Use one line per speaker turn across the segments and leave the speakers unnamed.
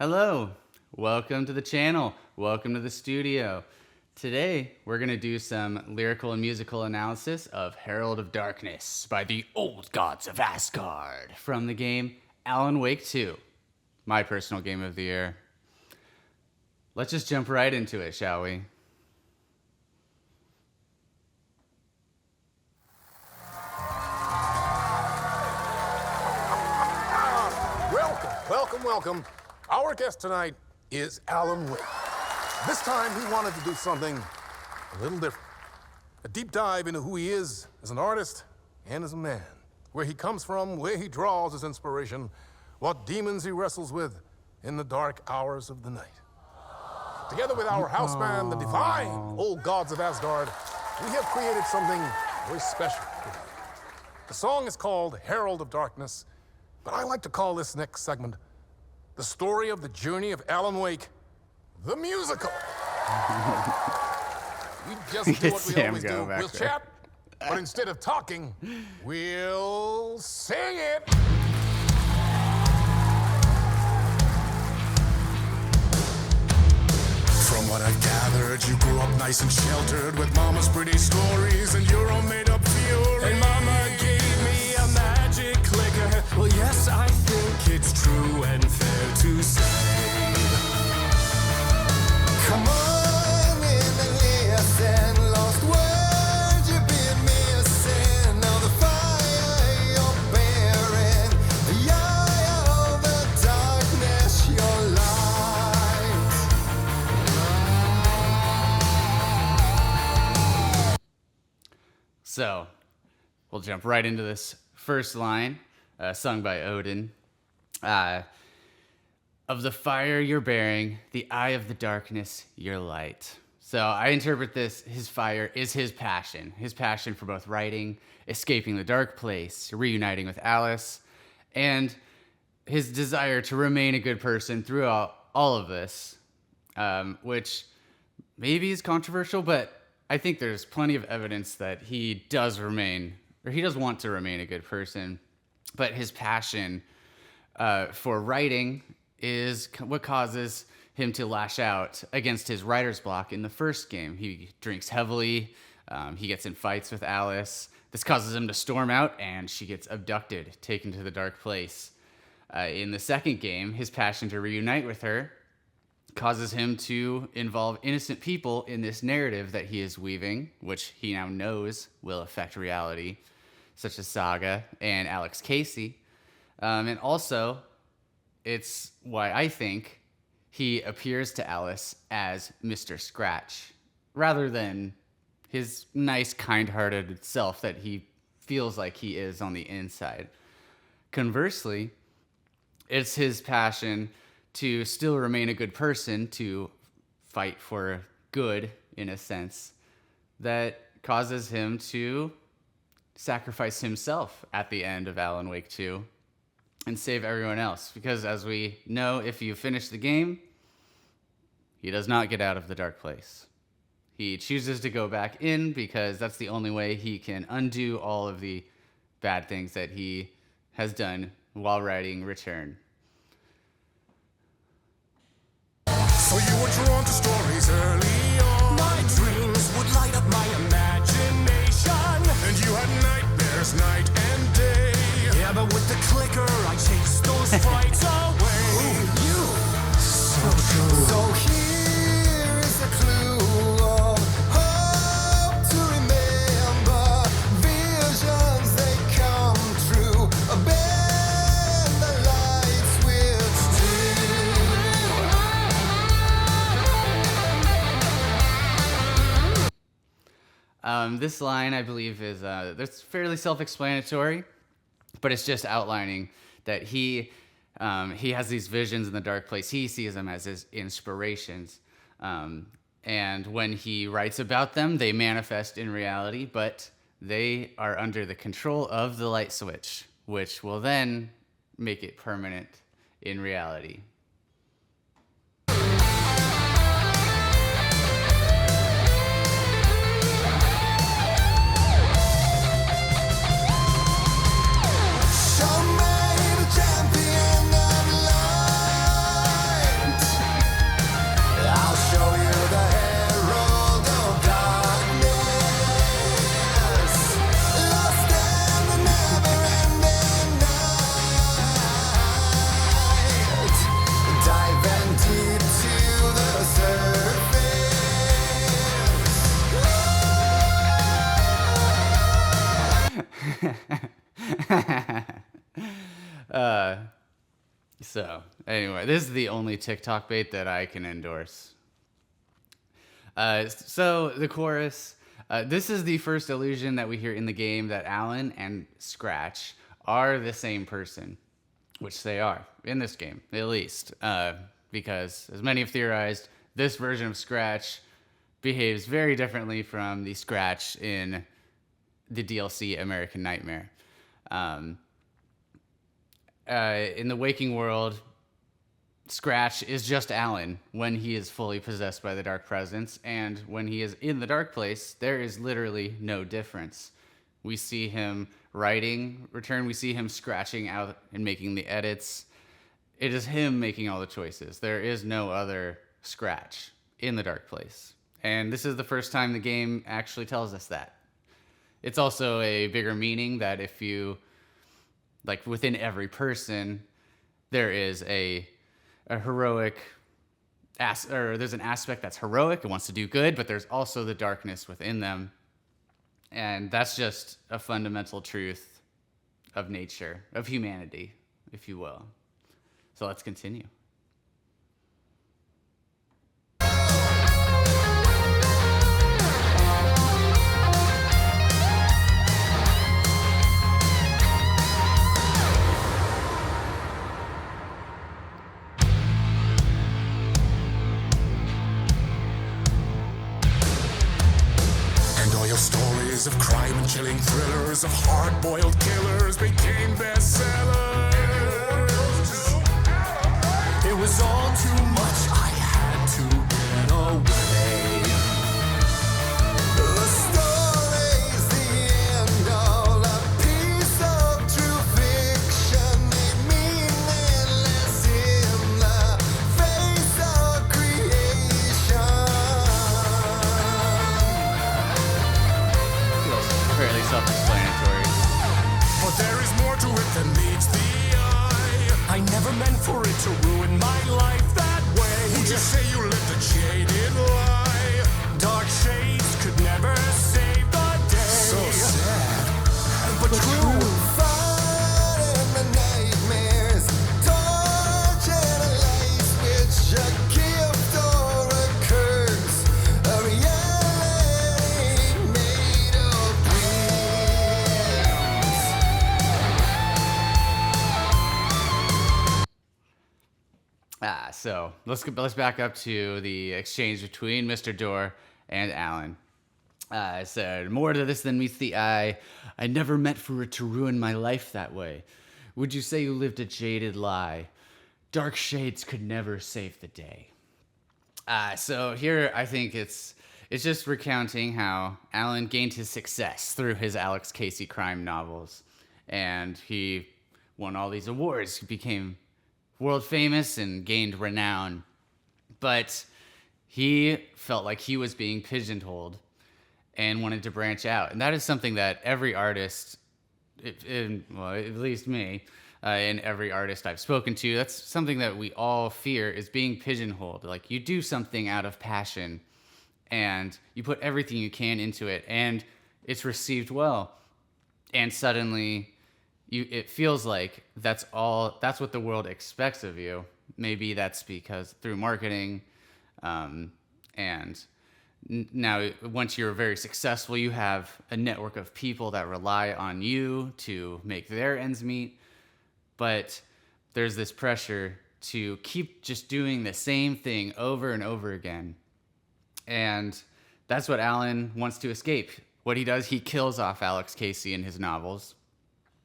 Hello, welcome to the channel, welcome to the studio. Today, we're going to do some lyrical and musical analysis of Herald of Darkness by the old gods of Asgard from the game Alan Wake 2, my personal game of the year. Let's just jump right into it, shall we?
Welcome. Our guest tonight is Alan Wake. This time he wanted to do something a little different. A deep dive into who he is as an artist and as a man. Where he comes from, where he draws his inspiration, what demons he wrestles with in the dark hours of the night. Together with our house band, the divine old gods of Asgard, we have created something very special. The song is called Herald of Darkness, but I like to call this next segment the story of the journey of Alan Wake, the musical. We just do what we always do. We'll chat, but instead of talking, we'll sing it. From what I've gathered, you grew up nice and sheltered with mama's pretty stories and your own made-up fury. And mama gave me a magic clicker. Well, yes, I think it's true and fair to say. Come on in and listen, lost words you've been missing. Now the fire you're bearing, the eye of the darkness, your light.
So, we'll jump right into this first line, sung by Odin. Of the fire you're bearing, the eye of the darkness, your light. So I interpret this, his fire is his passion for both writing, escaping the dark place, reuniting with Alice, and his desire to remain a good person throughout all of this, which maybe is controversial, but I think there's plenty of evidence that he does want to remain a good person, but his passion for writing is what causes him to lash out against his writer's block in the first game. He drinks heavily, he gets in fights with Alice. This causes him to storm out, and she gets abducted, taken to the dark place. In the second game, his passion to reunite with her causes him to involve innocent people in this narrative that he is weaving, which he now knows will affect reality, such as Saga and Alex Casey. And also, it's why I think he appears to Alice as Mr. Scratch, rather than his nice, kind-hearted self that he feels like he is on the inside. Conversely, it's his passion to still remain a good person, to fight for good, in a sense, that causes him to sacrifice himself at the end of Alan Wake 2 and save everyone else. Because as we know, if you finish the game, he does not get out of the dark place. He chooses to go back in because that's the only way he can undo all of the bad things that he has done while writing Return.
So you were drawn to stories early on. My dreams would light up my imagination. And you had nightmares night and day. Yeah, but with the clicker, I chased those frights away. Ooh, you, so true. So here is a clue of hope to remember. Visions, they come true. Bend the light switch
to. This line, I believe, is that's fairly self-explanatory, but it's just outlining that he has these visions in the dark place. He sees them as his inspirations. And when he writes about them, they manifest in reality, but they are under the control of the light switch, which will then make it permanent in reality.
Show me the champion of light.
So anyway, this is the only TikTok bait that I can endorse. So the chorus. This is the first illusion that we hear in the game that Alan and Scratch are the same person, which they are in this game, at least. Because, as many have theorized, this version of Scratch behaves very differently from the Scratch in the DLC American Nightmare. In the waking world, Scratch is just Alan when he is fully possessed by the dark presence, and when he is in the dark place, there is literally no difference. We see him writing return, we see him scratching out and making the edits. It is him making all the choices. There is no other Scratch in the dark place. And this is the first time the game actually tells us that. It's also a bigger meaning that if you, like within every person, there is a heroic, or there's an aspect that's heroic and wants to do good, but there's also the darkness within them. And that's just a fundamental truth of nature, of humanity, if you will. So let's continue.
Stories of crime and chilling thrillers of hard-boiled killers became bestsellers. It was all too much, I had to get away. The story's the end, all a piece of true fiction, made meaningless in the face of creation.
Fairly self-explanatory.
But there is more to it than meets the eye. I never meant for it to ruin my life that way. Would you say you lived a jaded lie? Dark shades could never save the day. So sad, but true. Fighting the nightmares, torching a life which a gift or a curse, a reality made of
So let's back up to the exchange between Mr. Dorr and Alan. I said, more to this than meets the eye. I never meant for it to ruin my life that way. Would you say you lived a jaded lie? Dark shades could never save the day. So here I think it's just recounting how Alan gained his success through his Alex Casey crime novels. And he won all these awards, became world famous and gained renown. But he felt like he was being pigeonholed and wanted to branch out. And that is something that every artist, well, at least me, and every artist I've spoken to, that's something that we all fear, is being pigeonholed. Like, you do something out of passion and you put everything you can into it and it's received well. And suddenly it feels like that's what the world expects of you. Maybe that's because through marketing, and now once you're very successful, you have a network of people that rely on you to make their ends meet. But there's this pressure to keep just doing the same thing over and over again. And that's what Alan wants to escape. What he does, he kills off Alex Casey in his novels.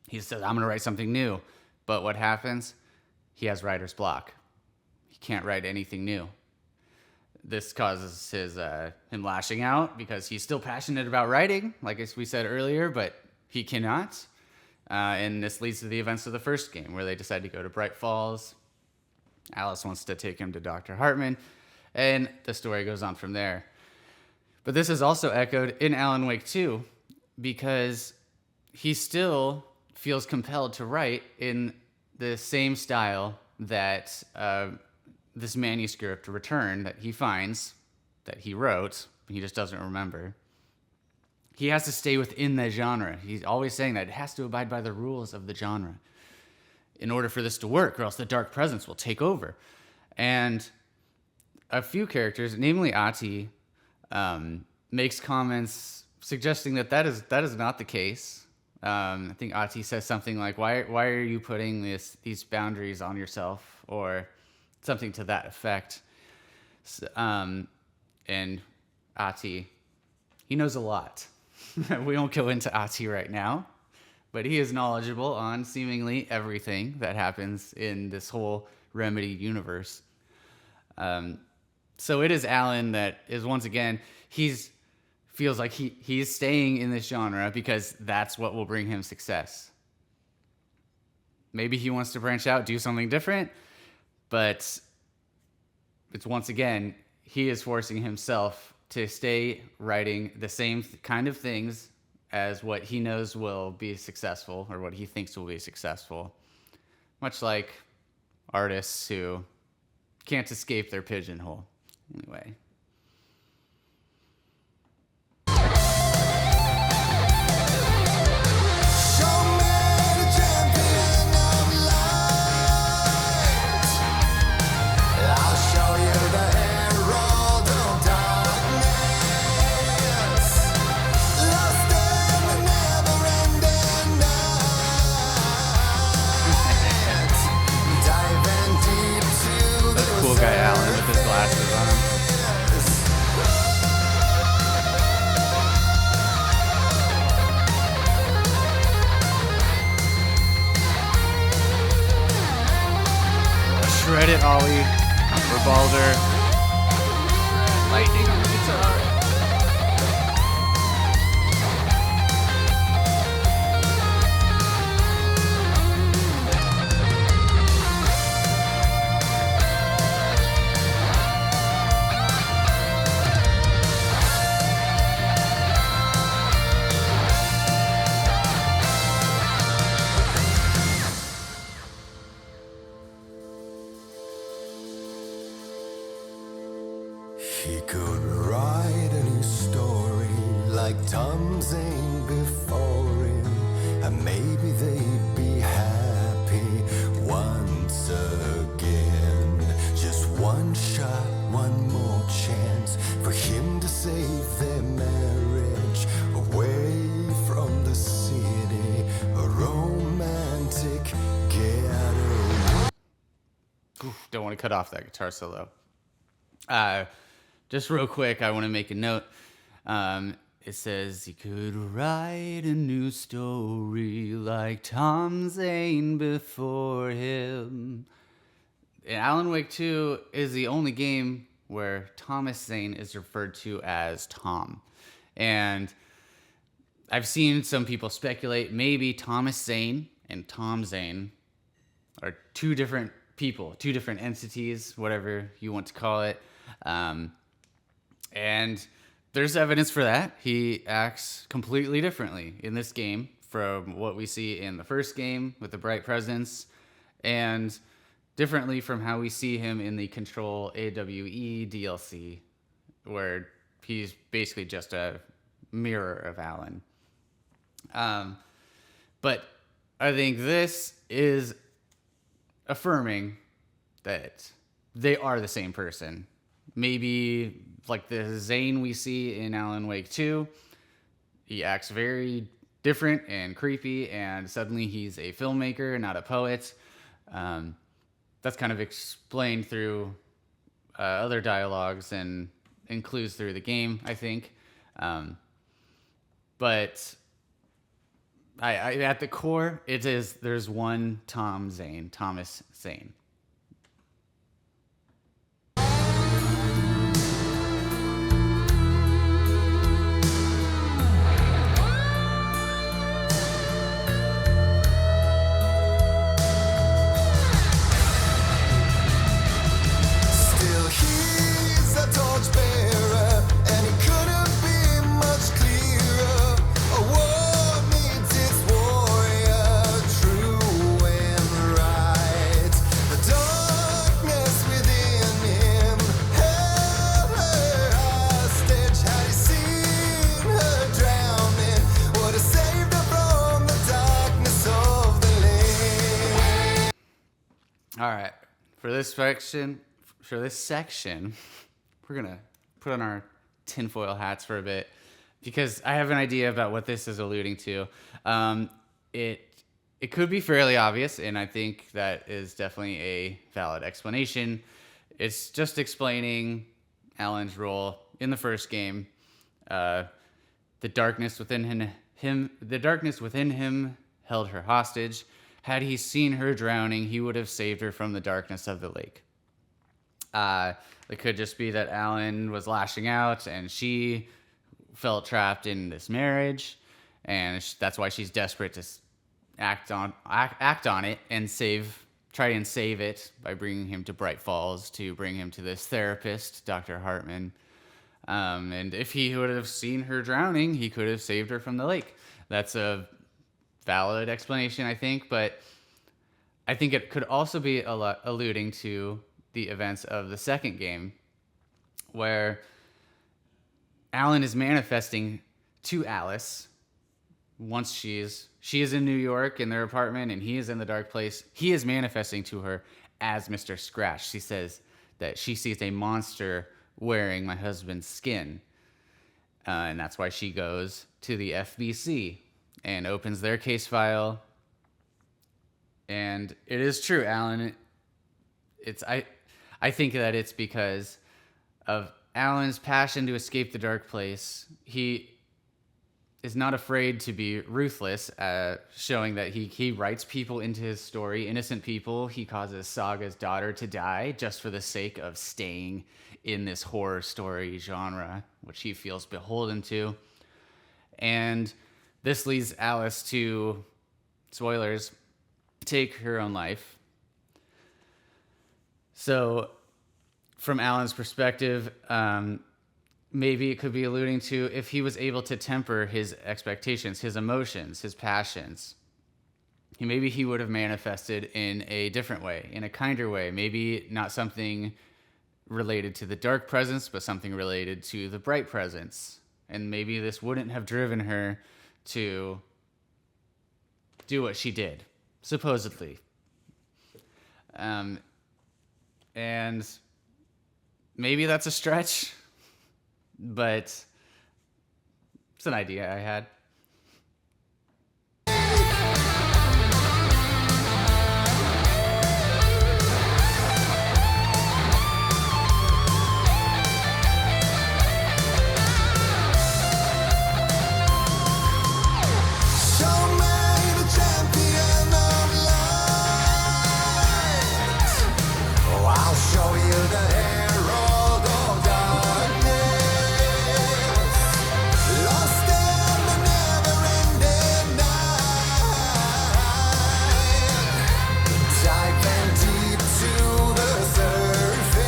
He says, I'm going to write something new. But what happens? He has writer's block. He can't write anything new. This causes him lashing out because he's still passionate about writing, like we said earlier, but he cannot. And this leads to the events of the first game, where they decide to go to Bright Falls. Alice wants to take him to Dr. Hartman, and the story goes on from there. But this is also echoed in Alan Wake 2, because he still feels compelled to write in the same style that this manuscript return that he finds, that he wrote, he just doesn't remember. he has to stay within that genre. He's always saying that it has to abide by the rules of the genre in order for this to work, or else the dark presence will take over. And a few characters, namely Ati, makes comments suggesting that is not the case. I think Ati says something like, "Why are you putting these boundaries on yourself?" or something to that effect. And Ati, he knows a lot. We won't go into Ati right now, but he is knowledgeable on seemingly everything that happens in this whole Remedy universe. So it is Alan that is, once again, feels like he's staying in this genre because that's what will bring him success. Maybe he wants to branch out, do something different, but it's, once again, he is forcing himself to stay writing the same kind of things as what he knows will be successful, or what he thinks will be successful. Much like artists who can't escape their pigeonhole. Anyway. Guy Allen with his glasses on. Shred it, Ollie. For Balder. Lightning on the guitar.
He could write a new story like Tom Zane before him, and maybe they'd be happy once again. Just one shot, one more chance for him to save their marriage away from the city, a romantic getaway.
Oof, don't want to cut off that guitar solo. Just real quick, I want to make a note. It says, he could write a new story like Tom Zane before him. And Alan Wake 2 is the only game where Thomas Zane is referred to as Tom. And I've seen some people speculate maybe Thomas Zane and Tom Zane are two different people, two different entities, whatever you want to call it. And there's evidence for that. He acts completely differently in this game from what we see in the first game with the Bright Presence, and differently from how we see him in the Control AWE DLC, where he's basically just a mirror of Alan. But I think this is affirming that they are the same person. Maybe like the Zane we see in Alan Wake 2, he acts very different and creepy, and suddenly he's a filmmaker, not a poet. That's kind of explained through other dialogues and clues through the game, I think. But I at the core, there's one Thomas Zane. All right. For this section, we're gonna put on our tinfoil hats for a bit because I have an idea about what this is alluding to. It could be fairly obvious, and I think that is definitely a valid explanation. It's just explaining Alan's role in the first game. The darkness within him held her hostage. Had he seen her drowning, he would have saved her from the darkness of the lake. It could just be that Alan was lashing out and she felt trapped in this marriage, and that's why she's desperate to act on it and try and save it by bringing him to Bright Falls to bring him to this therapist, Dr. Hartman. And if he would have seen her drowning, he could have saved her from the lake. That's a valid explanation, I think, but I think it could also be alluding to the events of the second game, where Alan is manifesting to Alice once she is in New York in their apartment and he is in the dark place. He is manifesting to her as Mr. Scratch. She says that she sees a monster wearing my husband's skin, and that's why she goes to the FBC and opens their case file. And it is true, Alan. I think that it's because of Alan's passion to escape the dark place. He is not afraid to be ruthless, showing that he writes people into his story, innocent people. He causes Saga's daughter to die just for the sake of staying in this horror story genre, which he feels beholden to. And this leads Alice to, spoilers, take her own life. So from Alan's perspective, maybe it could be alluding to if he was able to temper his expectations, his emotions, his passions. Maybe he would have manifested in a different way, in a kinder way. Maybe not something related to the dark presence, but something related to the bright presence. And maybe this wouldn't have driven her to do what she did, supposedly. And maybe that's a stretch, but it's an idea I had.
Show you the Herald of Darkness, lost in the never-ending night, diving deep to the surface.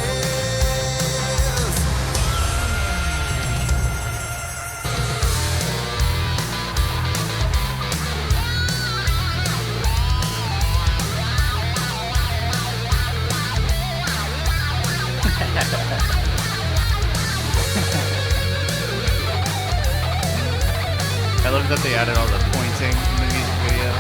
I love that they added all the pointing in the music video.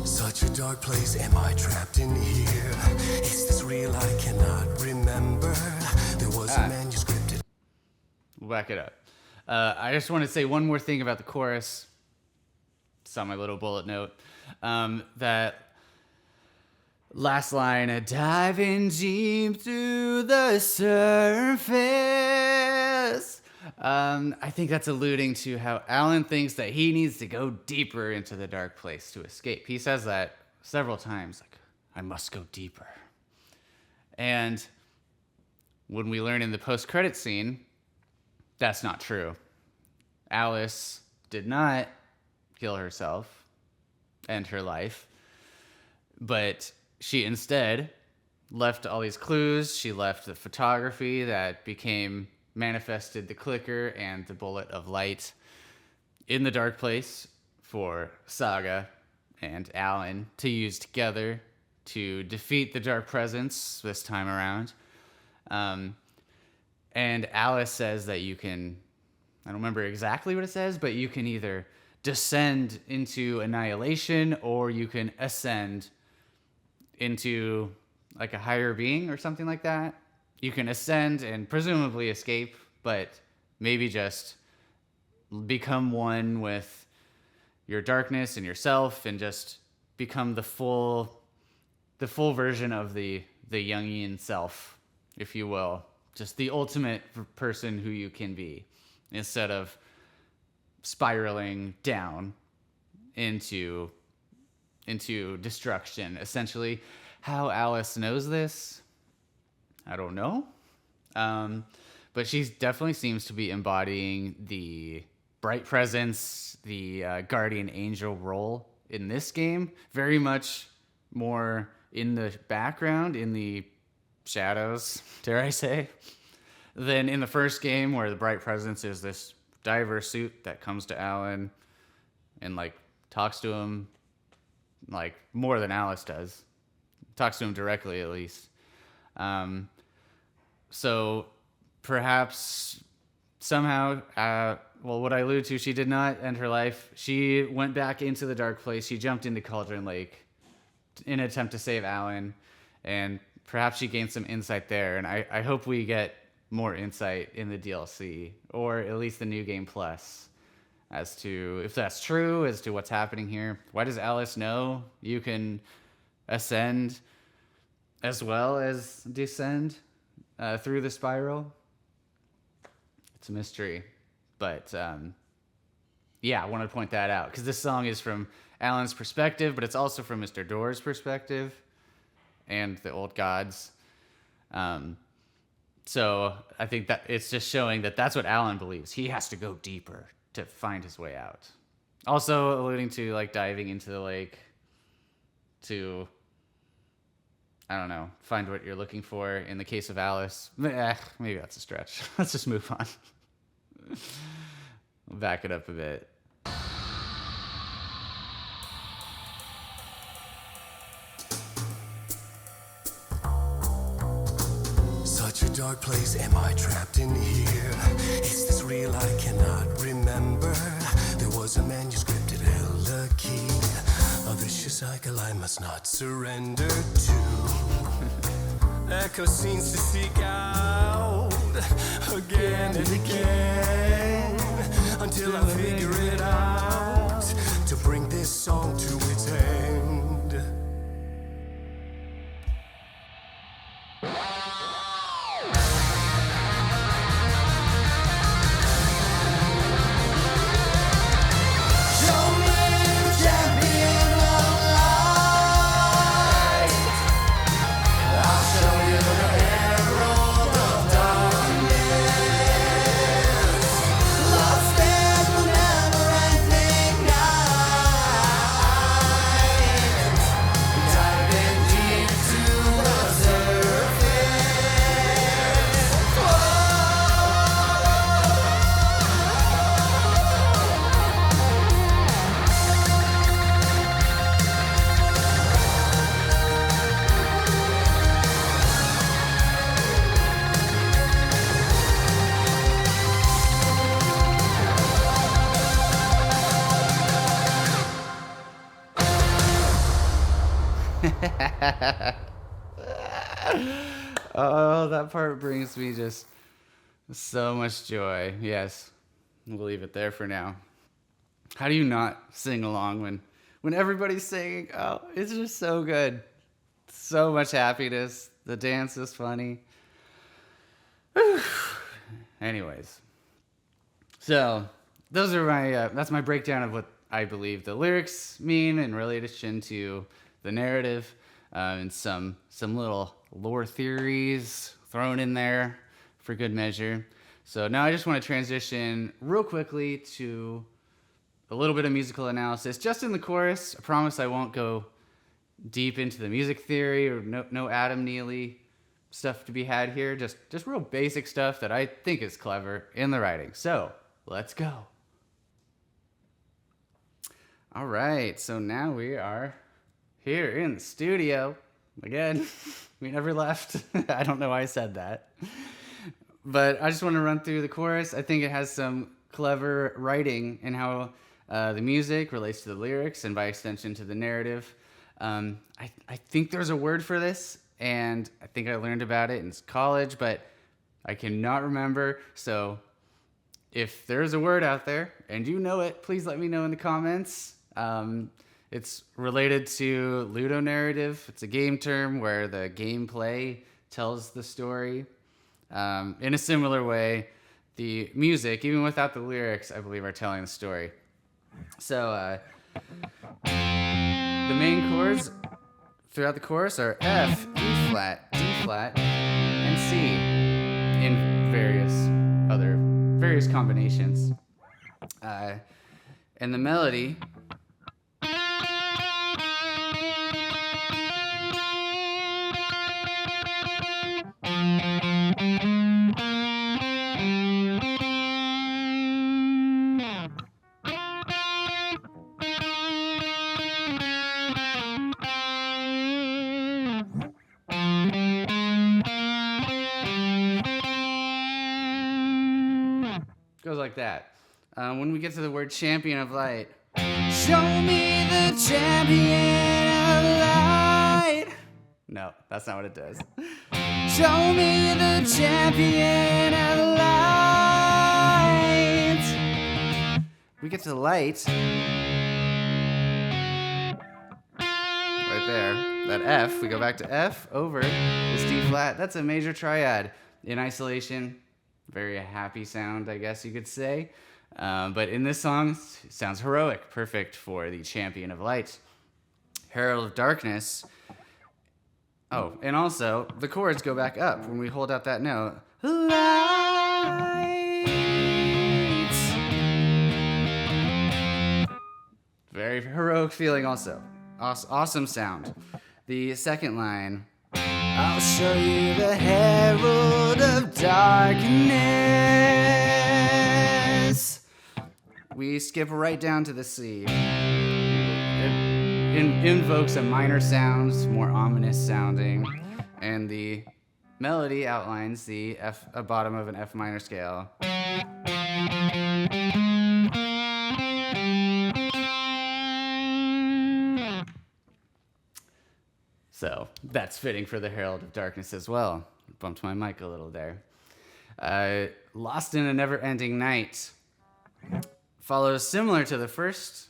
Such a dark place, am I trapped in here? Is this real? I cannot remember. There was a manuscript.
We'll back it up. I just want to say one more thing about the chorus. It's on my little bullet note. That last line, diving deep to the surface. I think that's alluding to how Alan thinks that he needs to go deeper into the dark place to escape. He says that several times, like, I must go deeper. And when we learn in the post-credit scene, that's not true. Alice did not kill herself, end her life, but she instead left all these clues. She left the photography that manifested the clicker and the bullet of light in the dark place for Saga and Alan to use together to defeat the dark presence this time around. And Alice says that you can, I don't remember exactly what it says, but you can either descend into annihilation or you can ascend into like a higher being or something like that. You can ascend and presumably escape, but maybe just become one with your darkness and yourself and just become the full version of the Jungian self, if you will. Just the ultimate person who you can be, instead of spiraling down into destruction. Essentially, how Alice knows this, I don't know. But she definitely seems to be embodying the bright presence, the guardian angel role in this game. Very much more in the background, in the shadows, dare I say, than in the first game, where the bright presence is this diver suit that comes to Alan and like talks to him like more than Alice does. Talks to him directly, at least. So perhaps somehow, what I alluded to, she did not end her life. She went back into the dark place. She jumped into Cauldron Lake in an attempt to save Alan, and perhaps she gained some insight there. And I hope we get more insight in the DLC, or at least the New Game Plus, as to if that's true, as to what's happening here. Why does Alice know you can ascend as well as descend through the spiral? It's a mystery. But yeah, I wanted to point that out, because this song is from Alan's perspective, but it's also from Mr. Door's perspective and the old gods. So I think that it's just showing that that's what Alan believes. He has to go deeper to find his way out. Also alluding to like diving into the lake to, I don't know, find what you're looking for. In the case of Alice, maybe that's a stretch. Let's just move on. I'll back it up a bit.
Such a dark place, am I trapped in here? Is this real? I cannot remember. There was a manuscript, it held a key. A vicious cycle I must not surrender to. Echo scenes to seek out again and again, until I figure it out, to bring this song to its end.
Oh, that part brings me just so much joy. Yes, we'll leave it there for now. How do you not sing along when everybody's singing? Oh, it's just so good. So much happiness. The dance is funny. Anyways, so those are my that's my breakdown of what I believe the lyrics mean in relation to the narrative, and some little lore theories thrown in there for good measure. So now I just want to transition real quickly to a little bit of musical analysis, just in the chorus. I promise I won't go deep into the music theory or no Adam Neely stuff to be had here. Just real basic stuff that I think is clever in the writing. So let's go. All right, so now we are here in the studio again. We never left. I don't know why I said that, but I just want to run through the chorus. I think it has some clever writing and how the music relates to the lyrics and by extension to the narrative. I think there's a word for this, and I think I learned about it in college, but I cannot remember. So if there's a word out there and you know it, please let me know in the comments. It's related to ludonarrative. It's a game term where the gameplay tells the story. In a similar way, the music, even without the lyrics, I believe, are telling the story. So the main chords throughout the chorus are F, E flat, D flat, and C in various combinations. And the melody goes like that. When we get to the word champion of light, show me the champion of light. No, that's not what it does. Show me the champion of light. We get to light. Right there. That F, we go back to F over this D flat. That's a major triad. In isolation, very happy sound, I guess you could say. But in this song, it sounds heroic, perfect for the champion of light. Herald of Darkness. Oh, and also, the chords go back up when we hold out that note. Light. Very heroic feeling also. Awesome sound. The second line. I'll show you the Herald of Darkness. We skip right down to the C. It invokes a minor sound, more ominous sounding, and the melody outlines the F, a bottom of an F minor scale. So that's fitting for the Herald of Darkness as well. Bumped my mic a little there. Lost in a Never-Ending Night follows similar to the first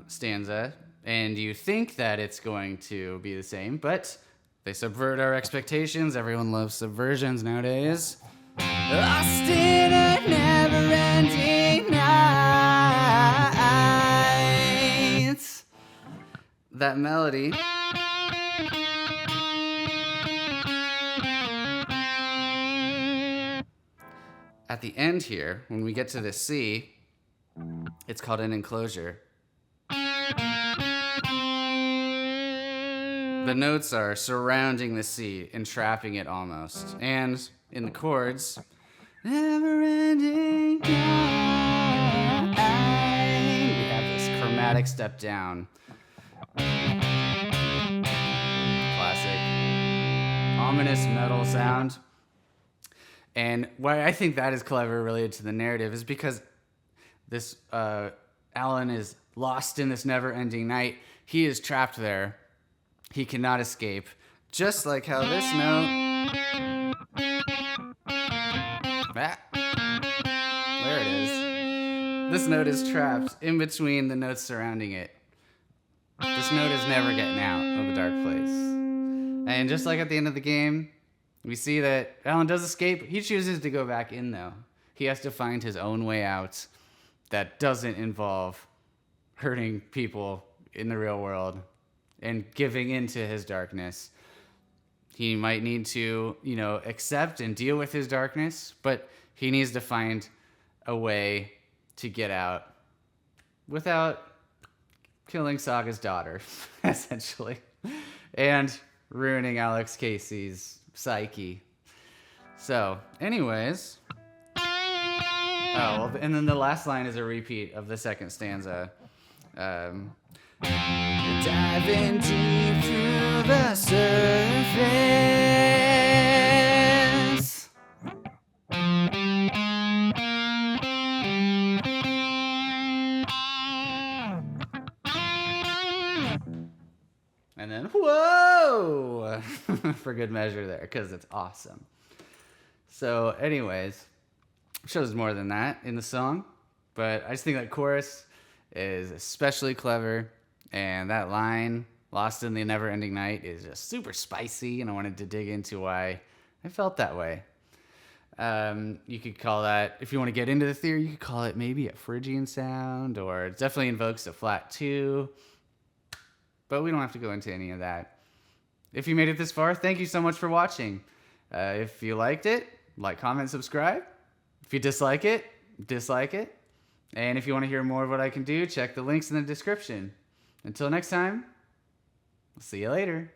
stanza, and you think that it's going to be the same, but they subvert our expectations. Everyone loves subversions nowadays. Lost in a never-ending night. That melody. At the end here, when we get to the C, it's called an enclosure. The notes are surrounding the C, entrapping it almost. And in the chords, never-ending night, we have this chromatic step down. Classic ominous metal sound. And why I think that is clever related to the narrative is because this Alan is lost in this never-ending night. He is trapped there. He cannot escape. Just like how this note... There it is. This note is trapped in between the notes surrounding it. This note is never getting out of the dark place. And just like at the end of the game, we see that Alan does escape. He chooses to go back in, though. He has to find his own way out that doesn't involve hurting people in the real world and giving into his darkness. He might need to, accept and deal with his darkness, but he needs to find a way to get out without killing Saga's daughter, essentially, and ruining Alex Casey's psyche. So, anyways. Oh, well, and then the last line is a repeat of the second stanza. Diving deep through the surface. And then, whoa! For good measure there, because it's awesome. So, anyways, shows more than that in the song, but I just think that chorus is especially clever, and that line, Lost in the Never-Ending Night, is just super spicy, and I wanted to dig into why I felt that way. You could call that, if you want to get into the theory, you could call it maybe a Phrygian sound, or it definitely invokes a flat 2, but we don't have to go into any of that. If you made it this far, thank you so much for watching. If you liked it, like, comment, subscribe. If you dislike it, dislike it. And if you want to hear more of what I can do, check the links in the description. Until next time, I'll see you later.